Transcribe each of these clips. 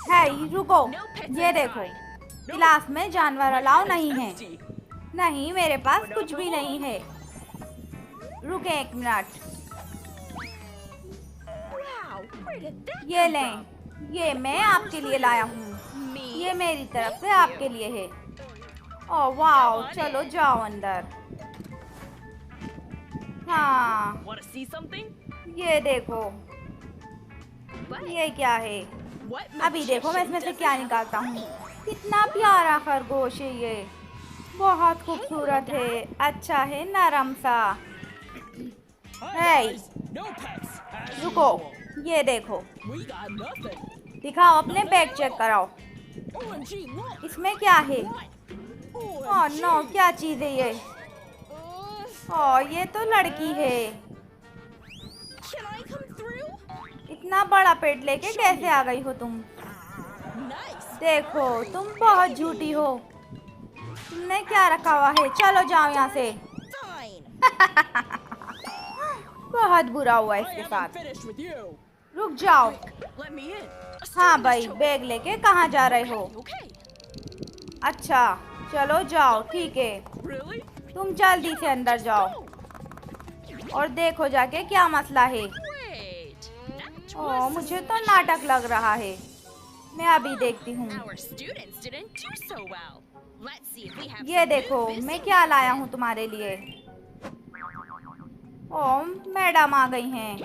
है रुको, ये देखो क्लास में जानवर अलाउ नहीं है। नहीं, मेरे पास कुछ भी नहीं है। रुके एक मिनट, ये लें, ये मैं आपके लिए लाया हूँ। ये मेरी तरफ से आपके लिए है। ओह वाह, चलो जाओ अंदर। हाँ, ये देखो, ये क्या है? अभी देखो मैं इसमें से क्या निकालता हूँ। कितना प्यारा खरगोश है ये, बहुत खूबसूरत है, अच्छा है, नरम सा है। रुको, ये देखो, दिखाओ अपने बैग चेक कराओ, इसमें क्या है? ओह नो, क्या चीज है ये? ओह, ये तो लड़की है। इतना बड़ा पेट लेके कैसे आ गई हो तुम? देखो, तुम बहुत झूठी हो। तुमने क्या रखा हुआ है? चलो जाओ यहाँ से। बहुत बुरा हुआ इसके साथ। रुक जाओ। हाँ भाई, बैग लेके कहाँ जा रहे हो? अच्छा, चलो जाओ, ठीक है। तुम जल्दी से अंदर जाओ और देखो जाके क्या मसला है। ओह, मुझे तो नाटक लग रहा है। मैं अभी देखती हूँ। ये देखो, मैं क्या लाया हूँ तुम्हारे लिए। ओह, मैडम आ गई हैं।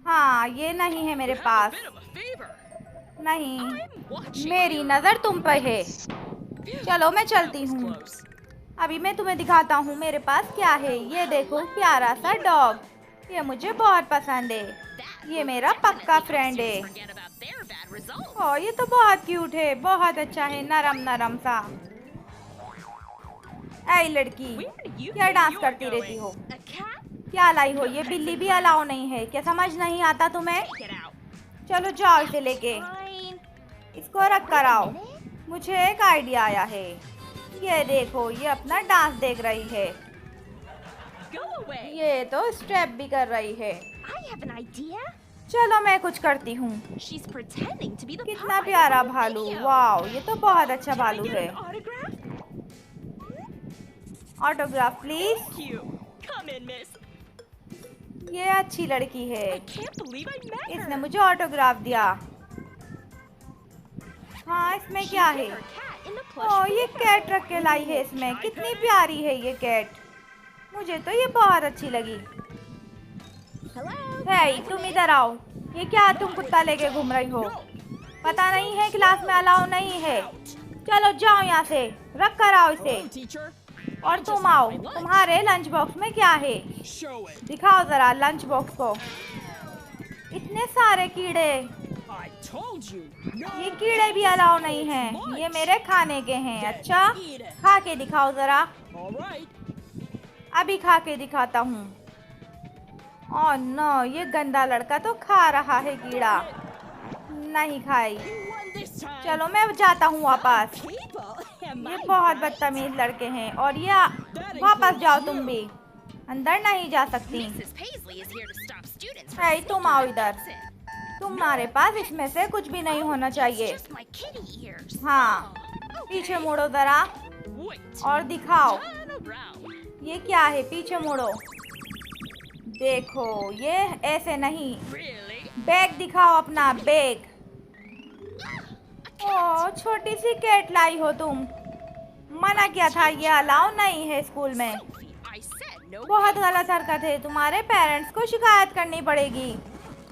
हाँ, ये नहीं है मेरे पास। नहीं, मेरी नज़र तुम पे है। चलो मैं चलती हूँ। अभी मैं तुम्हें दिखाता हूँ मेरे पास क्या है। ये देखो, प्यारा सा डॉग, ये मुझे बहुत पसंद है। ये मेरा पक्का फ्रेंड है। ओह, ये तो बहुत क्यूट है, बहुत अच्छा है, नरम नरम सा। ऐ लड़की, क्या डांस करती रहती हो? क्या लाई हो? ये बिल्ली भी अलाउ नहीं है क्या? समझ नहीं आता तुम्हें? चलो जाओ इसे लेके, इसको रख कर आओ। मुझे एक आइडिया आया है। ये देखो, ये अपना डांस देख रही है। ये तो स्टेप भी कर रही है। चलो मैं कुछ करती हूँ। कितना प्यारा भालू, वाह, ये तो बहुत अच्छा भालू है। Autograph please. ये अच्छी लड़की है, इसने मुझे ऑटोग्राफ दिया। हाँ, इसमें क्या है? ओह, ये कैट रख के लाई है इसमें। कितनी प्यारी है ये कैट, मुझे तो ये बहुत अच्छी लगी। हे, तुम इधर आओ। ये क्या तुम कुत्ता लेके घूम रही हो? पता नहीं है क्लास में अलाउ नहीं है। चलो जाओ यहाँ से, रख कर आओ इसे। और तुम आओ, तुम्हारे लंच बॉक्स में क्या है? दिखाओ जरा लंच बॉक्स को। इतने सारे कीड़े, ये कीड़े भी अलाउ नहीं हैं, ये मेरे खाने के हैं। अच्छा, खा के दिखाओ जरा। अभी खा के दिखाता हूँ। ओह नो, ये गंदा लड़का तो खा रहा है कीड़ा। नहीं खाई। चलो मैं जाता हूँ वापस। ये बहुत बदतमीज लड़के हैं। और ये वापस जाओ, तुम भी अंदर नहीं जा सकती। है, तुम आओ इधर। तुम्हारे पास इसमें से कुछ भी नहीं होना चाहिए। हाँ, पीछे मुड़ो जरा और दिखाओ ये क्या है। पीछे मुड़ो, देखो, ये ऐसे नहीं। बैग दिखाओ अपना, बैग। ओह, छोटी सी कैट लाई हो तुम। मना किया था, ये अलाउ नहीं है स्कूल में। बहुत गलत हरकत है, तुम्हारे पेरेंट्स को शिकायत करनी पड़ेगी।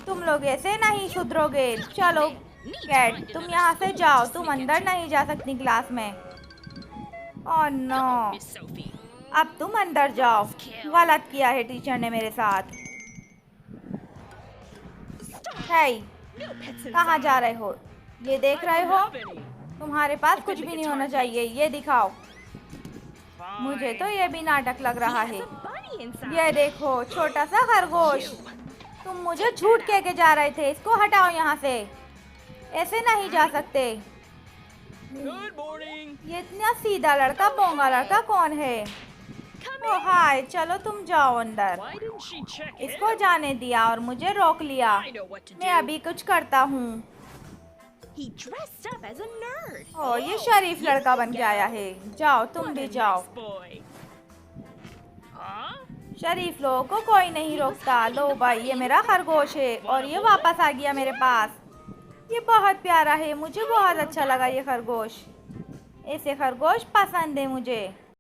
तुम लोग ऐसे नहीं सुधरोगे। चलो कैट, तुम यहाँ से जाओ, तुम अंदर नहीं जा सकती क्लास में। ओह नो, अब तुम अंदर जाओ। गलत किया है टीचर ने मेरे साथ। है, कहाँ जा रहे हो? ये देख रहे हो? तुम्हारे पास कुछ भी नहीं होना चाहिए। ये दिखाओ। मुझे तो ये भी नाटक लग रहा है। ये देखो, छोटा सा खरगोश। तुम मुझे झूठ कह के जा रहे थे। इसको हटाओ यहाँ से, ऐसे नहीं जा सकते। ये इतना सीधा लड़का, पोंगा लड़का कौन है? ओ हाय, चलो तुम जाओ अंदर। Why didn't she check इसको in? जाने दिया और मुझे रोक लिया। I know what to मैं do. अभी कुछ करता हूँ। He dressed up as a nerd. ओ ये शरीफ you लड़का can बन के आया go. है। जाओ तुम What भी a जाओ। nice boy. Huh? शरीफ लोगों को कोई नहीं रोकता। लो भाई, ये मेरा खरगोश है और ये वापस आ गया मेरे पास। ये बहुत प्यारा है, मुझे बहुत अच्छा लगा ये खरगोश। ऐसे खरगोश पसंद है मुझे।